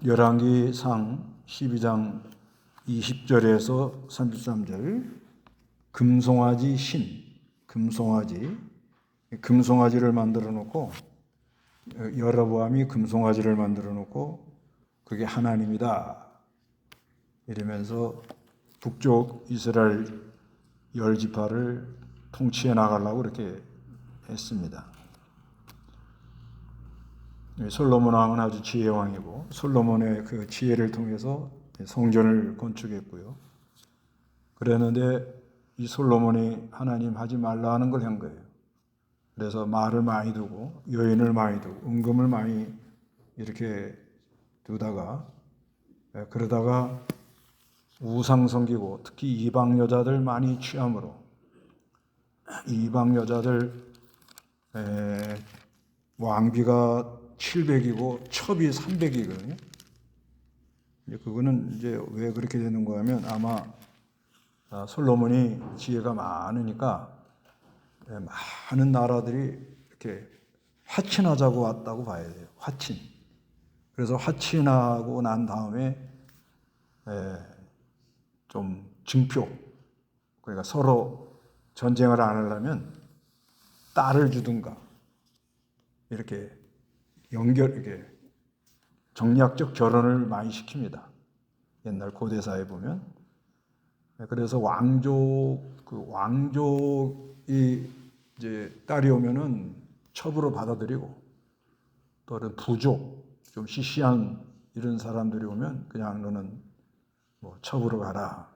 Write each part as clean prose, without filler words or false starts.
열왕기상 12장 20절에서 33절 금송아지 신, 금송아지를 만들어 놓고 여로보암이 금송아지를 만들어 놓고 그게 하나님이다 이러면서 북쪽 이스라엘 10지파를 통치해 나가려고 그렇게 했습니다. 솔로몬 왕은 아주 지혜왕이고 솔로몬의 그 지혜를 통해서 성전을 건축했고요. 그랬는데 이 솔로몬이 하나님 하지 말라 하는 걸 한 거예요. 그래서 말을 많이 두고 여인을 많이 두고 은금을 많이 이렇게 두다가 그러다가 우상 섬기고 특히 이방 여자들 많이 취함으로 이방 여자들 왕비가 700이고 첩이 300이거든요. 그거는 이제 왜 그렇게 되는 거냐면 아마 솔로몬이 지혜가 많으니까 많은 나라들이 이렇게 화친하자고 왔다고 봐야 돼요. 화친. 그래서 화친하고 난 다음에 좀 증표. 그러니까 서로 전쟁을 안 하려면 딸을 주든가 이렇게 이렇게 정략적 결혼을 많이 시킵니다. 옛날 고대사에 보면. 그래서 왕족이 이제 딸이 오면은 첩으로 받아들이고 또 부족, 좀 시시한 이런 사람들이 오면 그냥 너는 뭐 첩으로 가라.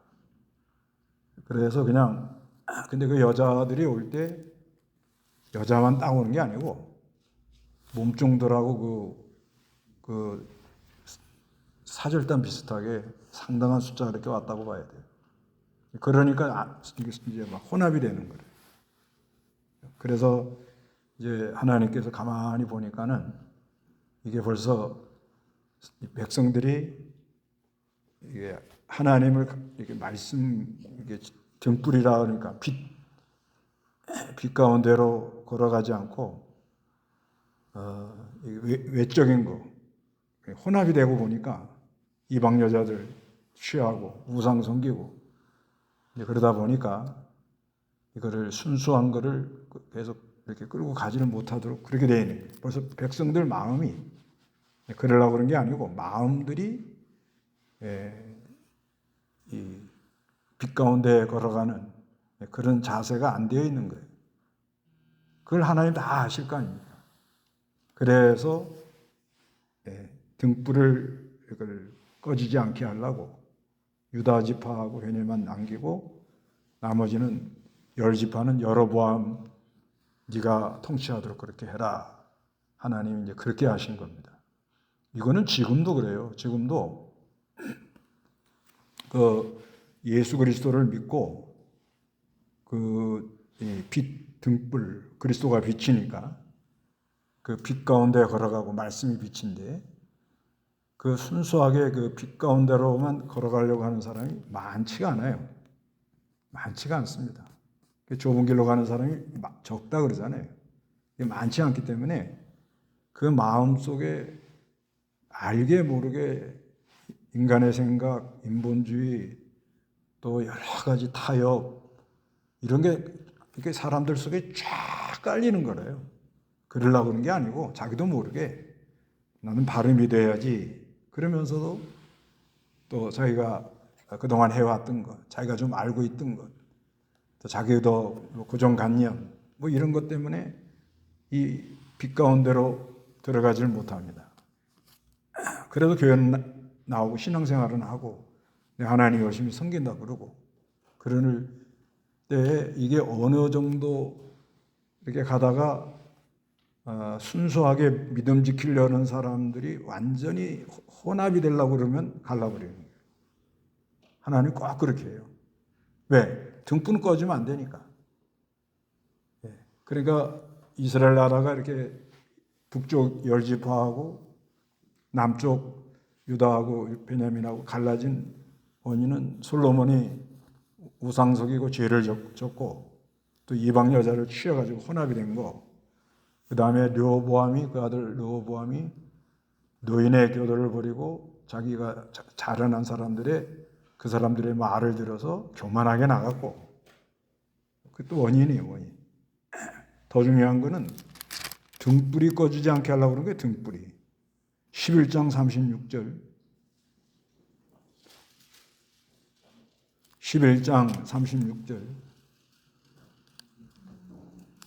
그래서 그냥 근데 그 여자들이 올 때 여자만 딱 오는 게 아니고 몸종들하고 그 사절단 비슷하게 상당한 숫자가 이렇게 왔다고 봐야 돼요. 그러니까 이제 막 혼합이 되는 거예요. 그래서 이제 하나님께서 가만히 보니까는 이게 벌써 백성들이 이게 하나님을 이렇게 이게 등불이라 그러니까 빛 가운데로 걸어가지 않고 외적인 거 혼합이 되고 보니까 이방 여자들 취하고 우상 섬기고 그러다 보니까 이거를 순수한 거를 계속 이렇게 끌고 가지를 못하도록 그렇게 되어 있는 거예요. 벌써 백성들 마음이 그러려고 그런 게 아니고 마음들이 이 빛 가운데 걸어가는 그런 자세가 안 되어 있는 거예요. 그걸 하나님 다 아실 거 아닙니까? 그래서 등불을 이걸 꺼지지 않게 하려고 유다 지파하고 베냐민만 남기고 나머지는 10지파는 여로보암 네가 통치하도록 그렇게 해라. 하나님이 이제 그렇게 하신 겁니다. 이거는 지금도 그래요. 지금도 그 예수 그리스도를 믿고 그 빛 등불 그리스도가 빛이니까 그 빛 가운데 걸어가고 말씀이 빛인데 그 순수하게 그 빛 가운데로만 걸어가려고 하는 사람이 많지가 않아요. 많지가 않습니다. 좁은 길로 가는 사람이 적다 그러잖아요. 많지 않기 때문에 그 마음 속에 알게 모르게 인간의 생각, 인본주의, 또 여러 가지 타협 이런 게 이렇게 사람들 속에 쫙 깔리는 거래요. 그러려고 하는 게 아니고 자기도 모르게 나는 바로 믿어야지 그러면서도 또 자기가 그동안 해왔던 것, 자기가 좀 알고 있던 것, 또 자기도 고정관념 뭐 이런 것 때문에 이 빛 가운데로 들어가지를 못합니다. 그래도 교회는 나오고 신앙생활은 하고 하나님 열심히 섬긴다 그러고 그러는 때에 이게 어느 정도 이렇게 가다가 순수하게 믿음 지키려는 사람들이 완전히 혼합이 되려고 그러면 갈라버리는 거예요. 하나님 꼭 그렇게 해요. 왜? 등불 꺼지면 안 되니까. 그러니까 이스라엘 나라가 이렇게 북쪽 10지파하고 남쪽 유다하고 베냐민하고 갈라진 원인은 솔로몬이 우상속이고 죄를 졌고 또 이방 여자를 취해가지고 혼합이 된 거. 그 다음에 르호보암이 그 아들 르호보암이 노인의 교도를 버리고 자기가 자라난 그 사람들의 말을 들어서 교만하게 나갔고, 그것도 원인이에요, 원인. 더 중요한 거는 등불이 꺼지지 않게 하려고 그런 거예요, 등불이. 11장 36절. 11장 36절.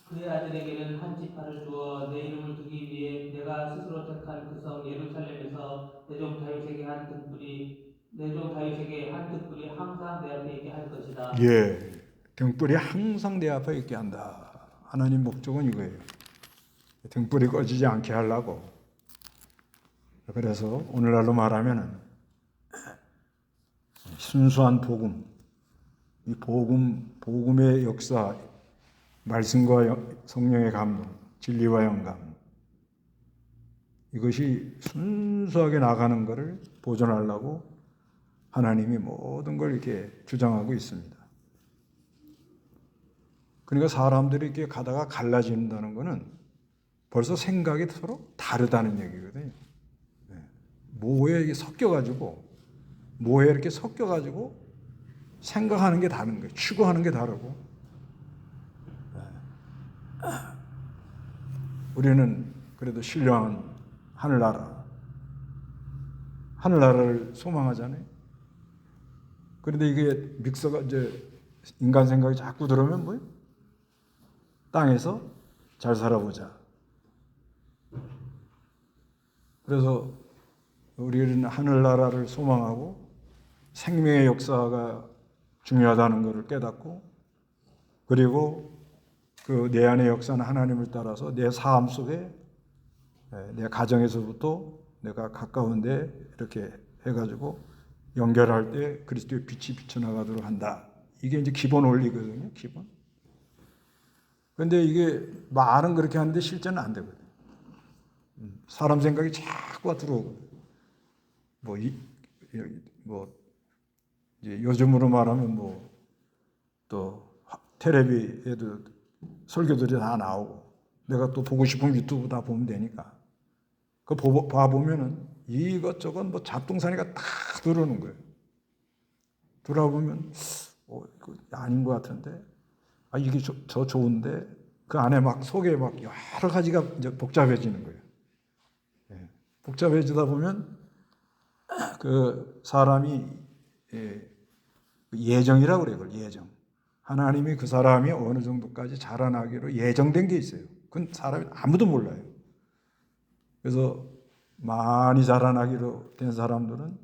그의 아들에게는 한 지파를 주어 내 이름을 두기 위해 내가 스스로 택한 그 성 예루살렘에서 내 종 다윗에게 한 등불이 항상 내 앞에 있게 할 것이다. 예, 등불이 항상 내 앞에 있게 한다. 하나님 목적은 이거예요. 등불이 꺼지지 않게 하려고. 그래서 오늘날로 말하면은 순수한 복음, 이 복음의 역사, 말씀과 성령의 감동, 진리와 영감, 이것이 순수하게 나가는 것을 보존하려고 하나님이 모든 걸 이렇게 주장하고 있습니다. 그러니까 사람들이 이렇게 가다가 갈라진다는 것은 벌써 생각이 서로 다르다는 얘기거든요. 모에 이렇게 섞여가지고 생각하는 게 다른 거예요. 추구하는 게 다르고. 우리는 그래도 신령한 하늘나라를 소망하잖아요. 그런데 이게 믹서가 이제 인간 생각이 자꾸 들어오면 뭐예요? 땅에서 잘 살아보자. 그래서 우리는 하늘나라를 소망하고 생명의 역사가 중요하다는 것을 깨닫고, 그리고 그 내 안의 역사는 하나님을 따라서 내 삶 속에, 내 가정에서부터 내가 가까운데 이렇게 해가지고 연결할 때 그리스도의 빛이 비쳐나가도록 한다. 이게 이제 기본 원리거든요. 기본. 그런데 이게 말은 그렇게 하는데 실제는 안 되거든요. 사람 생각이 자꾸 들어오거든요. 이제 요즘으로 말하면 또 텔레비에도 설교들이 다 나오고, 내가 또 보고 싶은 유튜브 다 보면 되니까. 그거 봐보면은 이것저것 잡동사니가 다 들어오는 거예요. 들어보면, 이거 아닌 것 같은데, 이게 저 좋은데, 그 안에 속에 여러 가지가 이제 복잡해지는 거예요. 복잡해지다 보면, 그 사람이, 예정이라고 그래요, 그걸 예정. 하나님이 그 사람이 어느 정도까지 자라나기로 예정된 게 있어요. 그건 사람이 아무도 몰라요. 그래서 많이 자라나기로 된 사람들은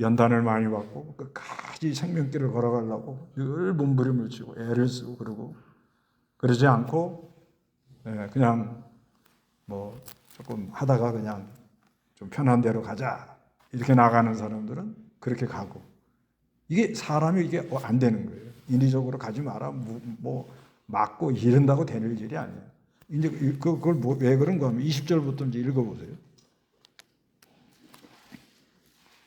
연단을 많이 받고 끝까지 생명길을 걸어가려고 늘 몸부림을 치고 애를 쓰고 그러고, 그러지 않고 그냥 조금 하다가 그냥 좀 편한 대로 가자 이렇게 나가는 사람들은 그렇게 가고, 이게 사람이 이게 안 되는 거예요. 인위적으로 가지 마라, 맞고 이런다고 되는 일이 아니에요. 이제 그걸 왜 그런가 하면 20절부터 이제 읽어보세요.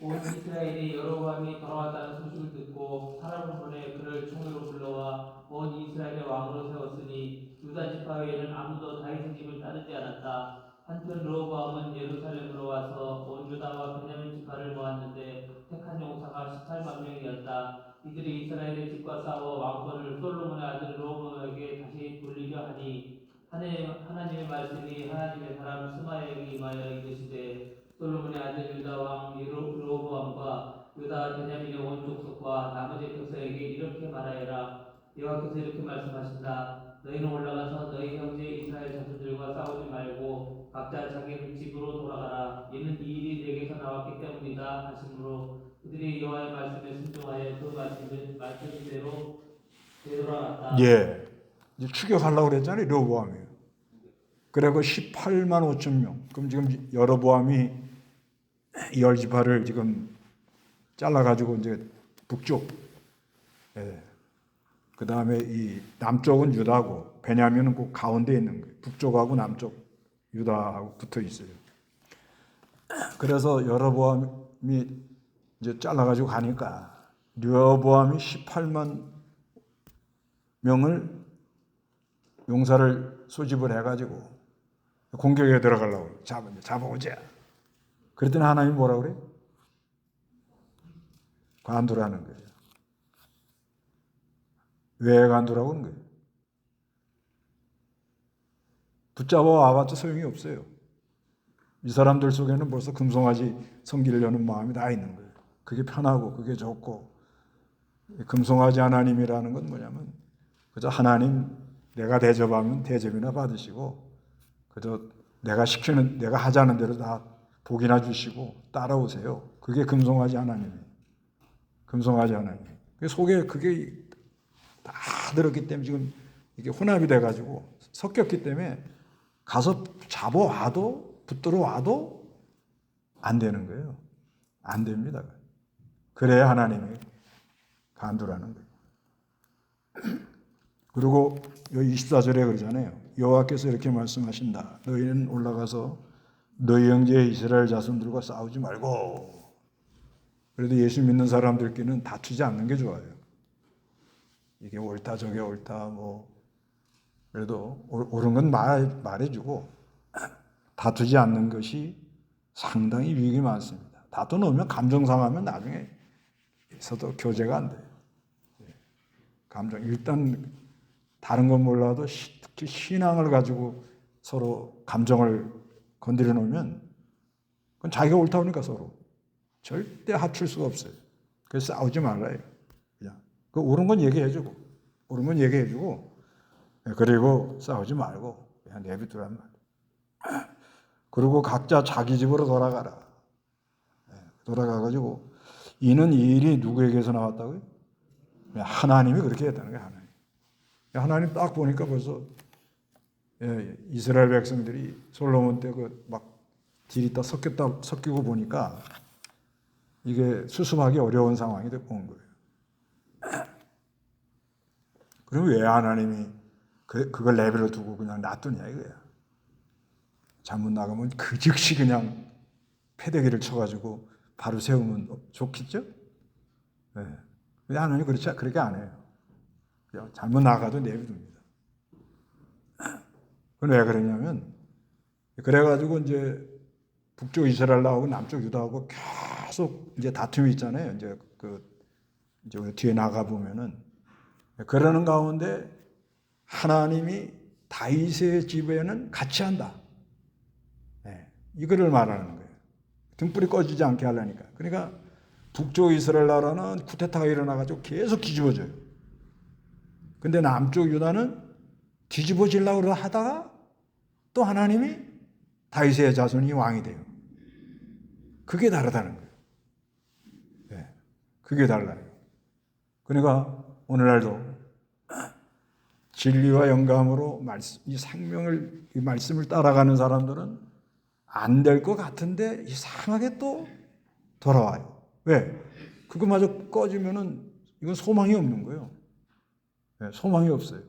온 이스라엘이 여로보암이 돌아왔다는 소식을 듣고 사람을 보내 그를 총회로 불러와 온 이스라엘의 왕으로 세웠으니 유다 지파 외에는 아무도 다윗의 집을 따르지 않았다. 한편 르호보암은 예루살렘으로 와서 온 유다와 베냐민 지파를 모았는데 택한 용사가 18만 명이었다. 이들이 이스라엘의 집과 싸워 왕권을 솔로몬의 아들 르호보암에게 다시 돌리려 하니 하나님의 말씀이 하나님의 사람 스마야에게 임하여 이르시되, 솔로몬의 아들 유다 왕 르호보암과 유다 베냐민의 온 족속과 나머지 백성에게 이렇게 말하여라. 여호와께서 이렇게 말씀하신다. 너희는 올라가서 너희 형제 이스라엘 자손들과 싸우지 말고 각자 자기 집으로 돌아가라. 이는 이 일이 내게서 나왔기 때문이다 하시므로 그들이 여호와의 말씀에 순종하여 그 말씀대로 되돌아갔다. 예, 이제 추격하려고 그랬잖아요, 르호보암이. 그리고 18만 5천 명. 그럼 지금 여로보암이 10지파를 지금 잘라가지고 이제 북쪽, 그 다음에 이 남쪽은 유다고 베냐민은 그 가운데 있는 거예요. 북쪽하고 남쪽 유다하고 붙어 있어요. 그래서 여로보암이 이제 잘라가지고 가니까 르호보암이 18만 명을 용사를 소집을 해가지고 공격에 들어가려고 잡아오자. 그랬더니 하나님이 뭐라 그래? 간두라는 거예요. 왜 간두라고 하는 거예요? 붙잡아 와봤자 소용이 없어요. 이 사람들 속에는 벌써 금송아지 섬기려는 마음이 다 있는 거예요. 그게 편하고 그게 좋고. 금송아지 하나님이라는 건 뭐냐면 그저 하나님 내가 대접하면 대접이나 받으시고 그저 내가 하자는 대로 다 복이나 주시고 따라오세요. 그게 금송아지 하나님이에요. 금송아지 하나님. 그 속에 그게 다 들었기 때문에 지금 이게 혼합이 돼가지고 섞였기 때문에 가서 잡아와도 붙들어 와도 안 되는 거예요. 안 됩니다. 그래야 하나님이 간두라는 거예요. 그리고 여기 24절에 그러잖아요. 여호와께서 이렇게 말씀하신다. 너희는 올라가서 너희 형제 이스라엘 자손들과 싸우지 말고. 그래도 예수 믿는 사람들끼리는 다투지 않는 게 좋아요. 이게 옳다 저게 옳다 뭐 그래도 옳은 건 말해주고 다투지 않는 것이 상당히 유익이 많습니다. 다투 놓으면 감정 상하면 나중에 있어도 교제가 안 돼요. 감정 일단 다른 건 몰라도 특히 신앙을 가지고 서로 감정을 건드려 놓으면 그건 자기가 옳다 보니까 서로 절대 합칠 수가 없어요. 그래서 싸우지 말아요. 그냥 그 옳은 건 얘기해주고 옳은 건 얘기해주고 그리고 싸우지 말고 그냥 내비두란 말이에요. 그리고 각자 자기 집으로 돌아가라. 돌아가가지고 이는 이 일이 누구에게서 나왔다고요? 하나님이 그렇게 했다는 거예요. 하나님 딱 보니까 벌써 이스라엘 백성들이 솔로몬 때 그 막 딜이 다 섞이고 보니까 이게 수습하기 어려운 상황이 온 거예요. 그럼 왜 하나님이 그걸 내버려 두고 그냥 놔두냐 이거야. 잘못 나가면 그 즉시 그냥 패대기를 쳐가지고 바로 세우면 좋겠죠? 네. 근데 하나님 그렇게 안 해요. 그냥 잘못 나가도 내버립니다. 그건 왜 그러냐면 그래가지고 이제 북쪽 이스라엘 나오고 남쪽 유다하고 계속 이제 다툼이 있잖아요. 이제 우리 뒤에 나가 보면은 그러는 가운데 하나님이 다윗의 집에는 같이 한다. 네. 이거를 말하는 거예요. 등불이 꺼지지 않게 하려니까. 그러니까 북쪽 이스라엘 나라는 쿠데타가 일어나가지고 계속 뒤집어져요. 근데 남쪽 유다는 뒤집어지려고 하다가 또 하나님이 다윗의 자손이 왕이 돼요. 그게 다르다는 거예요. 네. 그게 달라요. 그러니까 오늘날도 진리와 영감으로 이 생명을, 이 말씀을 따라가는 사람들은 안 될 것 같은데 이상하게 또 돌아와요. 왜? 그거마저 꺼지면은 이건 소망이 없는 거예요. 네, 소망이 없어요.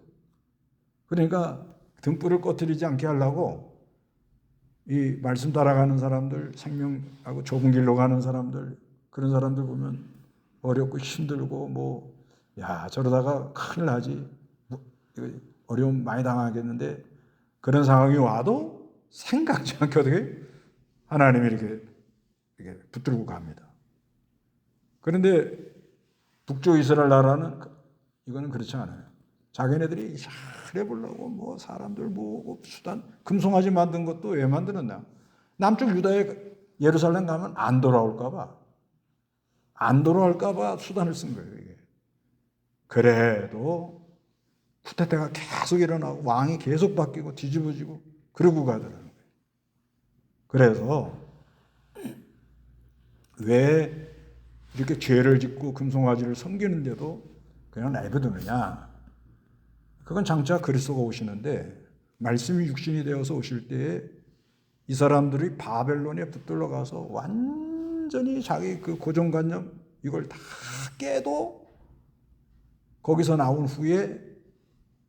그러니까 등불을 꺼뜨리지 않게 하려고 이 말씀 따라가는 사람들, 생명하고 좁은 길로 가는 사람들, 그런 사람들 보면 어렵고 힘들고 저러다가 큰일 나지. 어려움 많이 당하겠는데 그런 상황이 와도 생각지 않게 어떻게 하나님이 이렇게 붙들고 갑니다. 그런데 북쪽 이스라엘 나라는 이거는 그렇지 않아요. 자기네들이 잘해보려고 사람들 수단 금송아지 만든 것도 왜 만드느냐? 남쪽 유다에 예루살렘 가면 안 돌아올까봐 수단을 쓴 거예요. 이게. 그래도 쿠데타가 계속 일어나고 왕이 계속 바뀌고 뒤집어지고 그러고 가더라는 거예요. 그래서 왜 이렇게 죄를 짓고 금송아지를 섬기는데도 그냥 내버두느냐? 그건 장차 그리스도가 오시는데 말씀이 육신이 되어서 오실 때에 이 사람들이 바벨론에 붙들러 가서 완전히 자기 그 고정관념 이걸 다 깨도 거기서 나온 후에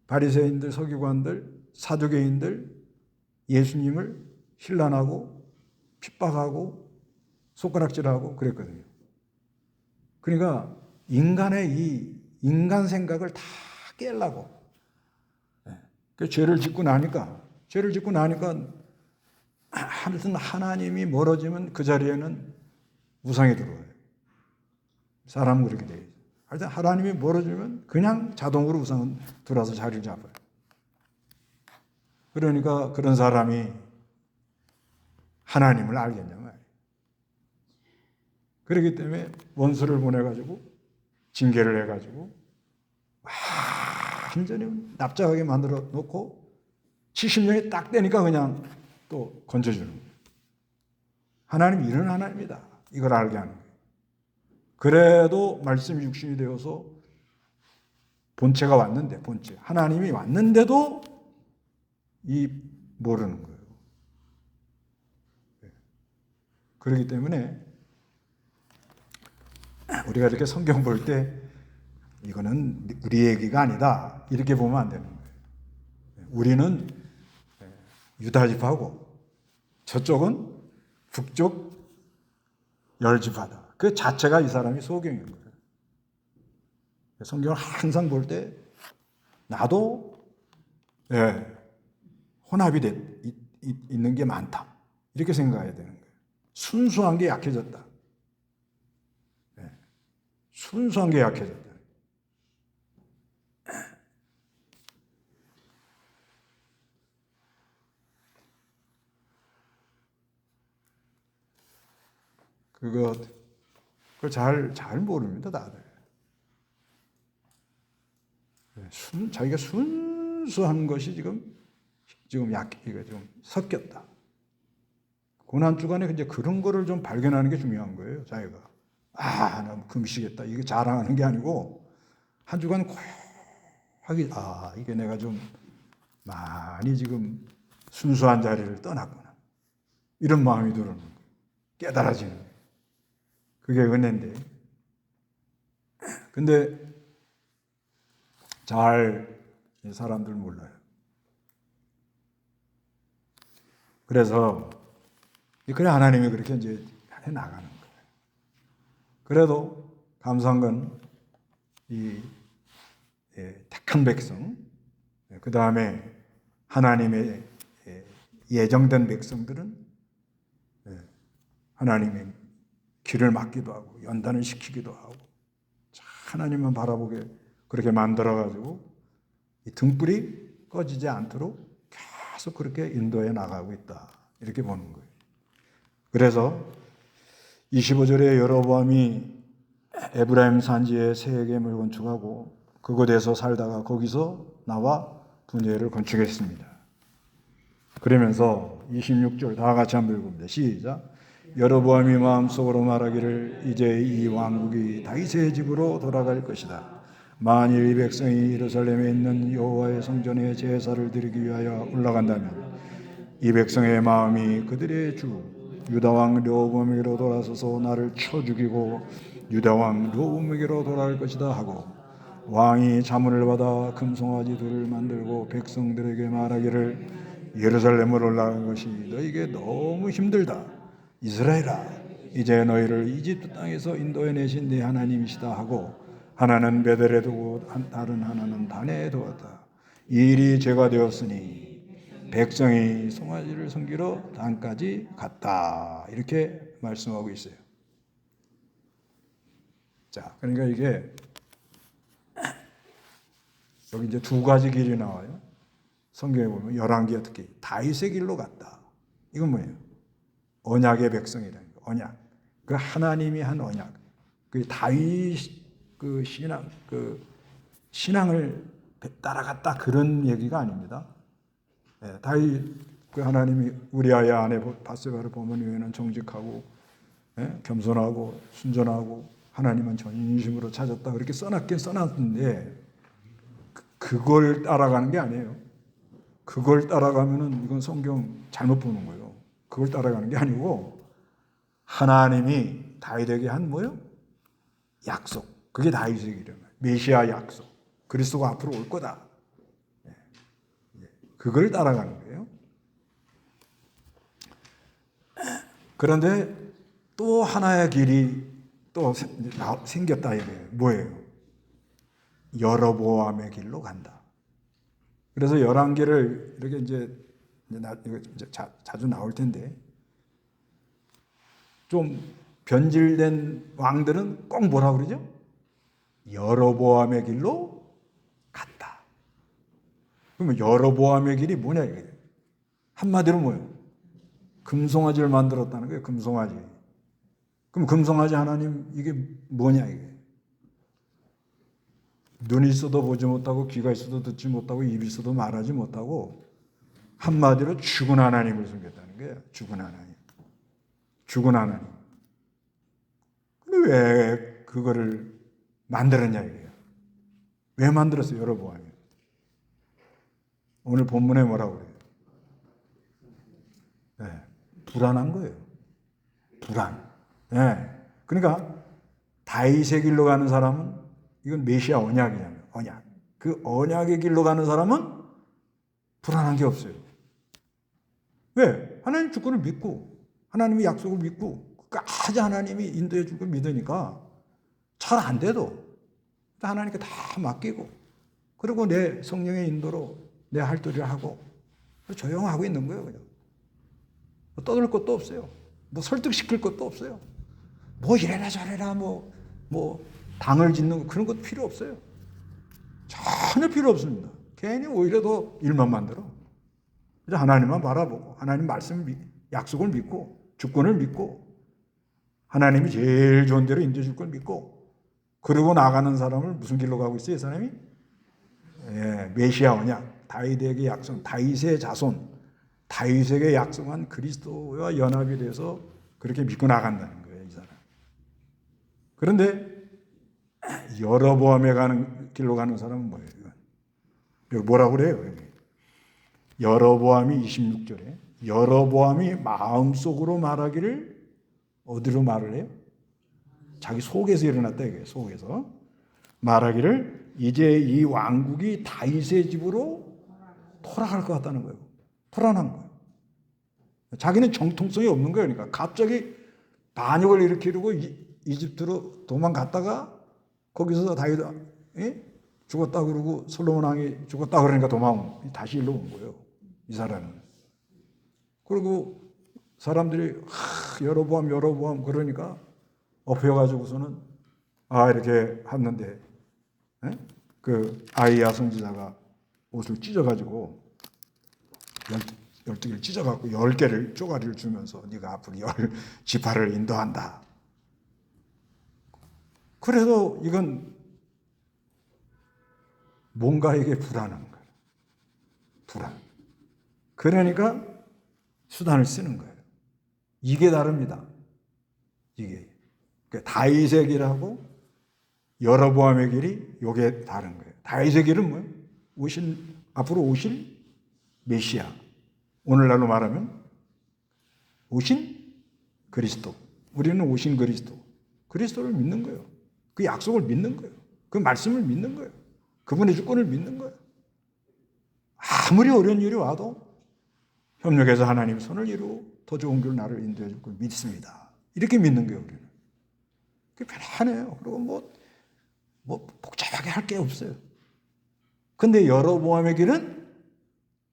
바리새인들, 서기관들, 사두개인들 예수님을 힐난하고 핍박하고 손가락질하고 그랬거든요. 그러니까 인간의 이 인간 생각을 다 깨려고 그 죄를 짓고 나니까 하여튼 하나님이 멀어지면 그 자리에는 우상이 들어와요. 사람은 그렇게 돼요. 하여튼 하나님이 멀어지면 그냥 자동으로 우상은 들어와서 자리를 잡아요. 그러니까 그런 사람이 하나님을 알겠냐 말이에요. 그렇기 때문에 원수를 보내가지고 징계를 해가지고 완전히 납작하게 만들어 놓고 70년이 딱 되니까 그냥 또 건져주는 거예요. 하나님이 이런 하나님이다. 이걸 알게 하는 거예요. 그래도 말씀이 육신이 되어서 본체가 왔는데, 본체 하나님이 왔는데도 모르는 거예요. 그렇기 때문에 우리가 이렇게 성경 볼 때 이거는 우리 얘기가 아니다 이렇게 보면 안 되는 거예요. 우리는 유다지파고 저쪽은 북쪽 열지파다. 그 자체가 이 사람이 소경인 거예요. 성경을 항상 볼 때 나도 혼합이 있는 게 많다 이렇게 생각해야 되는 거예요. 순수한 게 약해졌다. 순수한 게 약해졌다. 그걸 잘 모릅니다, 다들. 자기가 순수한 것이 지금 이거 좀 섞였다. 고난 주간에 이제 그런 거를 좀 발견하는 게 중요한 거예요, 자기가. 나 금식했다. 이게 자랑하는 게 아니고, 한 주간 고요하게, 이게 내가 좀 많이 지금 순수한 자리를 떠났구나. 이런 마음이 들어오는 거예요. 깨달아지는 거예요. 그게 은혜인데. 근데 잘 사람들 몰라요. 그래서 그래 하나님이 그렇게 이제 해 나가는 거예요. 그래도 감사한 건 이 택한 백성, 그 다음에 하나님의 예정된 백성들은 하나님의 길을 막기도 하고 연단을 시키기도 하고 하나님만 바라보게 그렇게 만들어가지고 이 등불이 꺼지지 않도록 계속 그렇게 인도해 나가고 있다. 이렇게 보는 거예요. 그래서 25절에 여로보암이 에브라임 산지에 새 궤을 건축하고 그곳에서 살다가 거기서 나와 분회를 건축했습니다. 그러면서 26절 다 같이 한번 읽어봅니다. 시작. 여로보암이 마음속으로 말하기를 이제 이 왕국이 다윗의 집으로 돌아갈 것이다. 만일 이 백성이 예루살렘에 있는 여호와의 성전에 제사를 드리기 위하여 올라간다면 이 백성의 마음이 그들의 주 유다 왕 르호보암에게로 돌아서서 나를 쳐 죽이고 유다 왕 르호보암에게로 돌아갈 것이다 하고 왕이 자문을 받아 금송아지 둘을 만들고 백성들에게 말하기를 예루살렘으로 올라가는 것이 너희에게 너무 힘들다. 이스라엘아, 이제 너희를 이집트 땅에서 인도해 내신 네 하나님이시다 하고 하나는 베델에 두고 다른 하나는 단에 두었다. 이 일이 죄가 되었으니 백성이 송아지를 섬기러 단까지 갔다. 이렇게 말씀하고 있어요. 자, 그러니까 이게 여기 이제 두 가지 길이 나와요. 성경에 보면 열왕기에 특히 다윗의 길로 갔다. 이건 뭐예요? 언약의 백성이라는 거. 언약. 그 하나님이 한 언약. 그 다윗 그 신앙을 따라갔다 그런 얘기가 아닙니다. 다윗 그 하나님이 우리아의 아내 바세바를 보면 외에는 정직하고 겸손하고 순전하고 하나님은 전인심으로 찾았다 그렇게 써놨긴 써놨는데 그걸 따라가는 게 아니에요. 그걸 따라가면은 이건 성경 잘못 보는 거예요. 그걸 따라가는 게 아니고 하나님이 다윗에게 한 뭐요? 약속. 그게 다윗의 길이에요. 메시아 약속. 그리스도가 앞으로 올 거다. 그걸 따라가는 거예요. 그런데 또 하나의 길이 또 생겼다 이거예요. 뭐예요? 여로보암의 길로 간다. 그래서 열왕기를 이렇게 이제 자주 나올 텐데 좀 변질된 왕들은 꼭 뭐라 그러죠? 여로보암의 길로 갔다. 그러면 여로보암의 길이 뭐냐 이게? 한마디로 뭐예요? 금송아지를 만들었다는 거예요. 금송아지. 그럼 금송아지 하나님 이게 뭐냐 이게? 눈이 있어도 보지 못하고 귀가 있어도 듣지 못하고 입이 있어도 말하지 못하고 한마디로 죽은 하나님을 섬겼다는 거예요. 죽은 하나님. 죽은 하나님. 근데 왜 그거를 만들었냐 이게요. 왜 만들었어요? 여로보암이. 오늘 본문에 뭐라고 그래요? 네, 불안한 거예요. 불안. 네. 그러니까 다윗의 길로 가는 사람은 이건 메시아 언약이잖아요. 언약. 그 언약의 길로 가는 사람은 불안한 게 없어요. 왜? 하나님 주권을 믿고 하나님의 약속을 믿고 끝까지 하나님이 인도해 줄 걸 믿으니까 잘 안 돼도 하나님께 다 맡기고 그리고 내 성령의 인도로 내 할도리를 하고 조용하고 있는 거예요. 그냥. 뭐 떠들 것도 없어요. 뭐 설득시킬 것도 없어요. 뭐 이래라 저래라 뭐 당을 짓는 거 그런 것도 필요 없어요. 전혀 필요 없습니다. 괜히 오히려 더 일만 만들어. 그래서 하나님만 바라보고 하나님 말씀을 약속을 믿고 주권을 믿고 하나님이 제일 좋은 대로 인도해 줄 걸 믿고 그러고 나가는 사람을 무슨 길로 가고 있어요? 이 사람이? 메시아 언약, 다윗에게 약속, 다윗의 자손, 다윗에게 약속한 그리스도와 연합이 돼서 그렇게 믿고 나간다는 거예요, 이 사람. 그런데 여로보암에 가는 길로 가는 사람은 뭐예요? 여기 뭐라고 그래요? 여기. 여로보암이 26절에 여로보암이 마음속으로 말하기를 어디로 말을 해요? 자기 속에서 일어났다 이거예요. 속에서 말하기를 이제 이 왕국이 다윗의 집으로 돌아갈 것 같다는 거예요. 불안한 거예요. 자기는 정통성이 없는 거예요. 그러니까 갑자기 반역을 일으키려고 이집트로 도망갔다가 거기서 다윗 죽었다 그러고 솔로몬 왕이 죽었다 그러니까 다시 일로 온 거예요. 이 사람은. 그리고 사람들이 여로보암 그러니까 엎여가지고서는 이렇게 했는데 그 아이야 선지자가 옷을 찢어가지고 12개를 찢어갖고 10개를 쪼가리를 주면서 네가 앞으로 10지파를 인도한다. 그래도 이건 뭔가 이게 불안한 거예요. 불안. 그러니까 수단을 쓰는 거예요. 이게 다릅니다. 이게 다윗의 길하고 여로보암의 길이 이게 다른 거예요. 다윗의 길은 뭐예요? 앞으로 오실 메시아. 오늘날로 말하면 오신 그리스도. 우리는 오신 그리스도. 그리스도를 믿는 거예요. 그 약속을 믿는 거예요. 그 말씀을 믿는 거예요. 그분의 주권을 믿는 거예요. 아무리 어려운 일이 와도 협력해서 하나님 손을 이루고 더 좋은 길 나를 인도해 줄 걸 믿습니다. 이렇게 믿는 거예요, 우리는. 그게 편안해요. 그리고 뭐 복잡하게 할 게 없어요. 근데 여로보암의 길은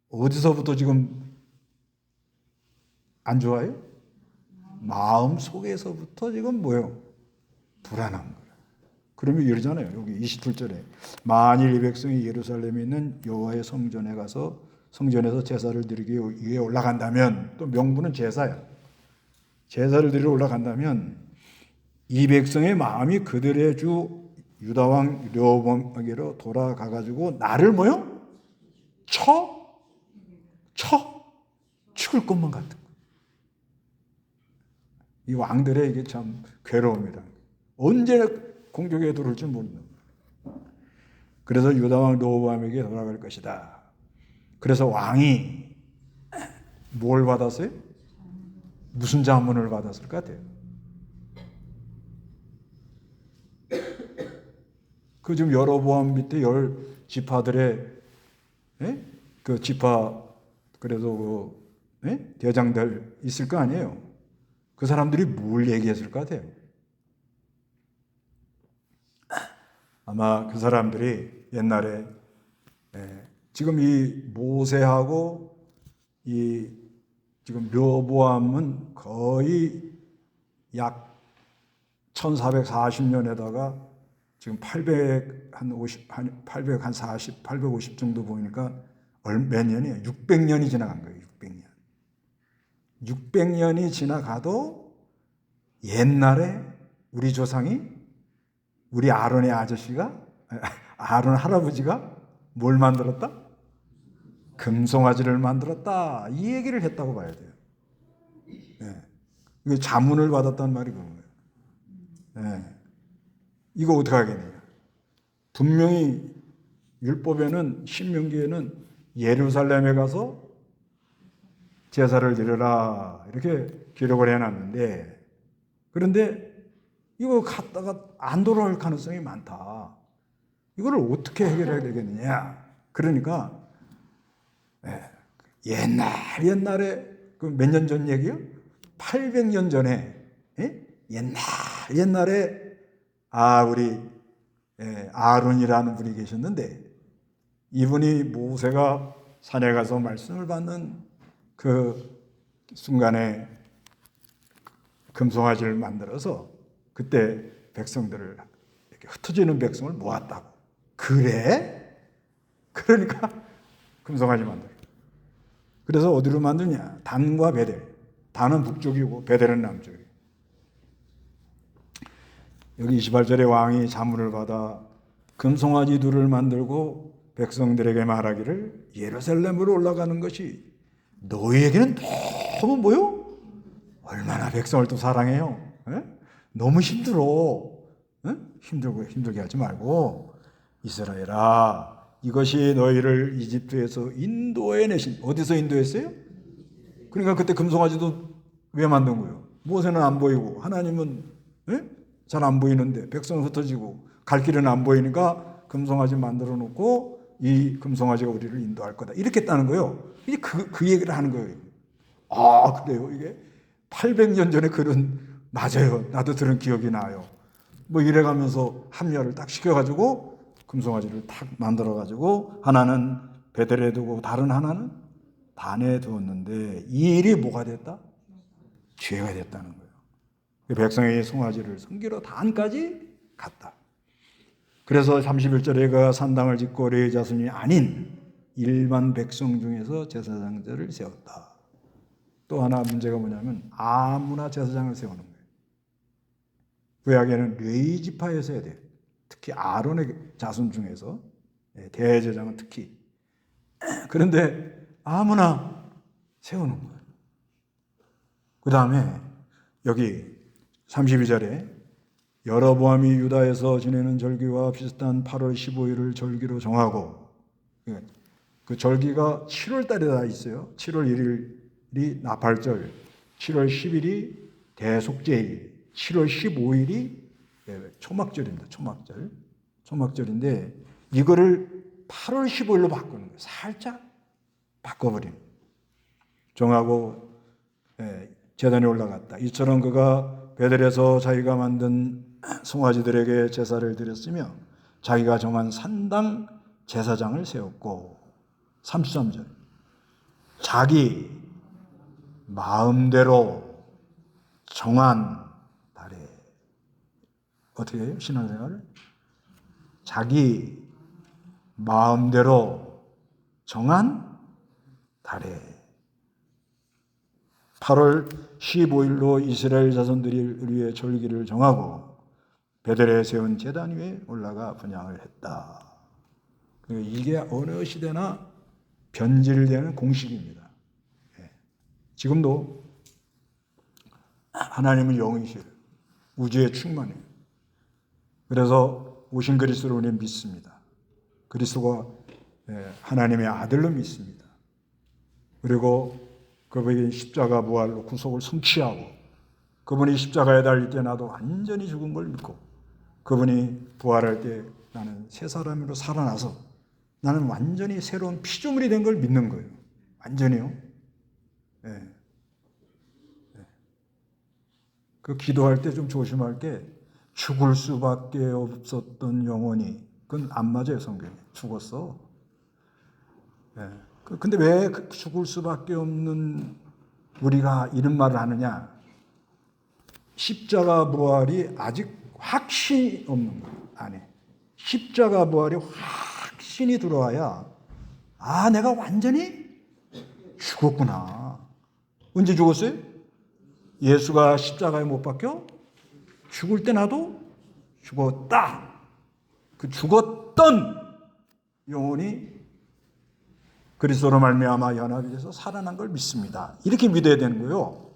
어디서부터 지금 안 좋아요? 마음 속에서부터 지금 뭐예요? 불안한 거예요. 그러면 이러잖아요. 여기 27절에 만일 이 백성이 예루살렘에 있는 여호와의 성전에 가서 성전에서 제사를 드리기 위해 올라간다면 또 명분은 제사야. 제사를 드리러 올라간다면 이 백성의 마음이 그들의 주 유다왕 르호보암에게로 돌아가가지고 나를 뭐요? 죽을 것만 같은 거예요. 이 왕들의 이게 참 괴로움이다. 언제 공격에 들어올지 모르는 거예요. 그래서 유다왕 르호보암에게 돌아갈 것이다. 그래서 왕이 뭘 받았어요? 무슨 자문을 받았을 것 같아요? 그 지금 여로보암 밑에 10지파들의 그 지파 그래도 대장들 있을 거 아니에요. 그 사람들이 뭘 얘기했을 것 같아요? 아마 그 사람들이 옛날에 지금 이 모세하고 이 지금 르호보암은 거의 약 1440년에다가 지금 850 정도 보니까 몇 년이에요? 600년이 지나간 거예요. 600년. 600년이 지나가도 옛날에 우리 조상이, 우리 아론의 아저씨가, 아론 할아버지가 뭘 만들었다? 금송아지를 만들었다. 이 얘기를 했다고 봐야 돼요. 네. 이게 자문을 받았단 말이 그런 거예요. 네. 이거 어떻게 하겠느냐. 분명히 율법에는, 신명기에는 예루살렘에 가서 제사를 드려라 이렇게 기록을 해놨는데, 그런데 이거 갔다가 안 돌아올 가능성이 많다. 이거를 어떻게 해결해야 되겠느냐. 그러니까 옛날에 그 몇 년 전 얘기요? 800년 전에, 옛날에 우리 아론이라는 분이 계셨는데, 이분이 모세가 산에 가서 말씀을 받는 그 순간에 금송아지를 만들어서 그때 백성들을, 이렇게 흩어지는 백성을 모았다고. 그래? 그러니까 금송아지 만들어. 그래서 어디로 만드냐? 단과 베델. 단은 북쪽이고 베델은 남쪽이에요. 여기 28절에 왕이 자문을 받아 금송아지 둘을 만들고 백성들에게 말하기를, 예루살렘으로 올라가는 것이 너희에게는 너무 뭐요? 얼마나 백성을 또 사랑해요. 너무 힘들어. 힘들게 하지 말고, 이스라엘아, 이것이 너희를 이집트에서 인도해내신. 어디서 인도했어요? 그러니까 그때 금송아지도 왜 만든 거예요? 모세는 안 보이고 하나님은 잘 안 보이는데 백성은 흩어지고 갈 길은 안 보이니까 금송아지 만들어 놓고 이 금송아지가 우리를 인도할 거다. 이렇게 했다는 거예요. 이제 그 얘기를 하는 거예요. 그래요. 이게 800년 전에 글은 맞아요. 나도 들은 기억이 나요. 뭐 이래가면서 합리화를 딱 시켜가지고 금송아지를 탁 만들어가지고 하나는 베델에 두고 다른 하나는 단에 두었는데, 이 일이 뭐가 됐다? 죄가 됐다는 거예요. 백성의 송아지를 섬기러 단까지 갔다. 그래서 31절에 그가 산당을 짓고 레위 자손이 아닌 일반 백성 중에서 제사장들을 세웠다. 또 하나 문제가 뭐냐면 아무나 제사장을 세우는 거예요. 구약에는 레위 지파에서 해야 돼요. 특히 아론의 자손 중에서, 대제사장은 특히. 그런데 아무나 세우는 거예요. 그 다음에 여기 32절에 여로보암이 유다에서 지내는 절기와 비슷한 8월 15일을 절기로 정하고, 그 절기가 7월 달에 다 있어요. 7월 1일이 나팔절, 7월 10일이 대속제일, 7월 15일이 초막절입니다. 초막절인데 이거를 8월 15일로 바꾸는 거예요. 살짝 바꿔버린. 정하고 제단에 올라갔다. 이처럼 그가 베델에서 자기가 만든 송아지들에게 제사를 드렸으며 자기가 정한 산당 제사장을 세웠고, 33절 자기 마음대로 정한 달에. 어떻게 해요? 신앙생활을 자기 마음대로 정한 달에 8월 15일로 이스라엘 자손들을 위해 절기를 정하고 베델에 세운 제단 위에 올라가 분향을 했다. 이게 어느 시대나 변질되는 공식입니다. 지금도 하나님은 영이시에요. 우주에 충만해요. 그래서 오신 그리스도를 우리는 믿습니다. 그리스도가 하나님의 아들로 믿습니다. 그리고 그분이 십자가 부활로 구속을 성취하고, 그분이 십자가에 달릴 때 나도 완전히 죽은 걸 믿고, 그분이 부활할 때 나는 새 사람으로 살아나서 나는 완전히 새로운 피조물이 된 걸 믿는 거예요. 완전히요. 그 기도할 때 좀 조심할 게, 죽을 수밖에 없었던 영혼이, 그건 안 맞아요. 성경에. 죽었어. 근데 왜 죽을 수밖에 없는 우리가 이런 말을 하느냐? 십자가 부활이 아직 확신이 없는 거예요. 안에 십자가 부활이 확신이 들어와야 내가 완전히 죽었구나. 언제 죽었어요? 예수가 십자가에 못 박혀 죽을 때 나도 죽었다. 그 죽었던 영혼이 그리스도로 말미암아 연합이 돼서 살아난 걸 믿습니다. 이렇게 믿어야 되는 거예요.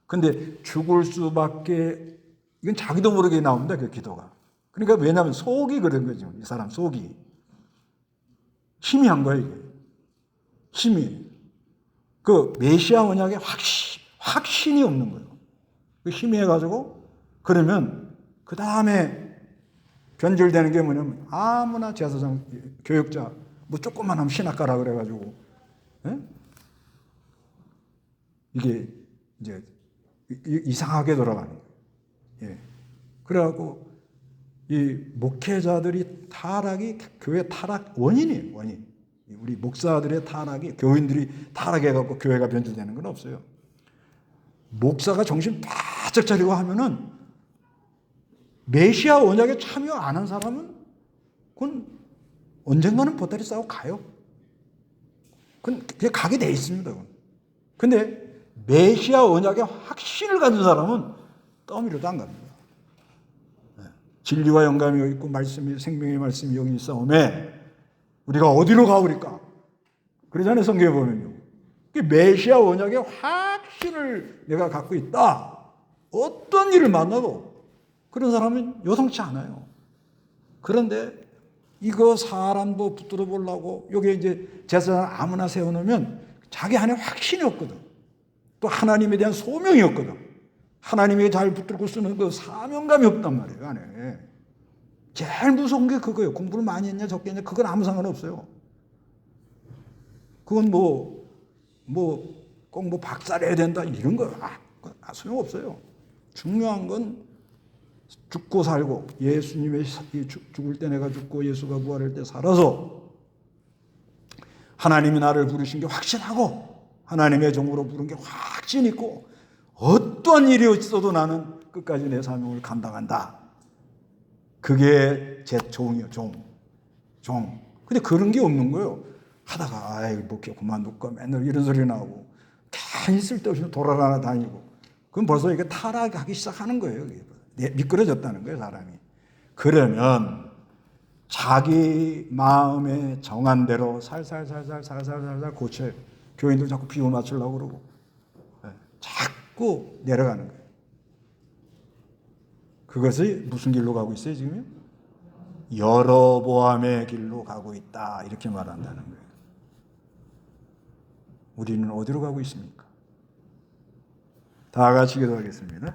근데 죽을 수밖에, 이건 자기도 모르게 나옵니다. 그 기도가. 그러니까 왜냐하면 속이 그런 거죠. 이 사람 속이 희미한 거예요. 이게 힘이 그 메시아 언약에 확신이 없는 거예요. 그 희미해가지고 그러면 그 다음에 변질되는 게 뭐냐면 아무나 제사장 교역자 뭐 조금만 하면 신학가라 그래가지고 이게 이제 이상하게 돌아가는 거예요. 예. 그래갖고 이 목회자들이 타락이 교회 타락 원인이에요. 원인. 우리 목사들의 타락이 교인들이 타락해갖고 교회가 변질되는 건 없어요. 목사가 정신 바짝 차리고 하면은 메시아 언약에 참여 안 한 사람은 그건 언젠가는 보따리 싸고 가요. 그건 그냥 가게 돼 있습니다. 근데 메시아 언약에 확신을 가진 사람은 떠밀어도 안 갑니다. 진리와 영감이 여기 있고 말씀이 생명의 말씀이 여기 있사오매 우리가 어디로 가오리까? 그러잖아요. 성경에 보면요. 메시아 언약의 확신을 내가 갖고 있다. 어떤 일을 만나도 그런 사람은 요상치 않아요. 그런데 이거 사람도 붙들어 보려고 여기 이제 제사장 아무나 세워놓으면 자기 안에 확신이 없거든. 또 하나님에 대한 소명이 없거든. 하나님에게 잘 붙들고 쓰는 그 사명감이 없단 말이에요. 안에. 제일 무서운 게 그거예요. 공부를 많이 했냐 적게 했냐 그건 아무 상관없어요. 그건 꼭 뭐 박사를 해야 된다 이런 거 소용없어요. 중요한 건 죽고 살고 예수님의 죽을 때 내가 죽고 예수가 부활할 때 살아서 하나님이 나를 부르신 게 확신하고 하나님의 종으로 부른 게 확신 있고 어떤 일이 있어도 나는 끝까지 내 사명을 감당한다. 그게 제 종이요. 종. 근데 그런 게 없는 거예요. 하다가 목회 그만둘까 맨날 이런 소리 나오고 괜히 쓸데없이 돌아다니고 그럼 벌써 이게 타락하기 시작하는 거예요. 미끄러졌다는 거예요. 사람이. 그러면 자기 마음에 정한 대로 살살 고쳐요. 교인들 자꾸 비유 맞추려고 그러고 자꾸 내려가는 거예요. 그것이 무슨 길로 가고 있어요 지금요? 여러보암의 길로 가고 있다 이렇게 말한다는 거예요. 우리는 어디로 가고 있습니까? 다 같이 기도하겠습니다.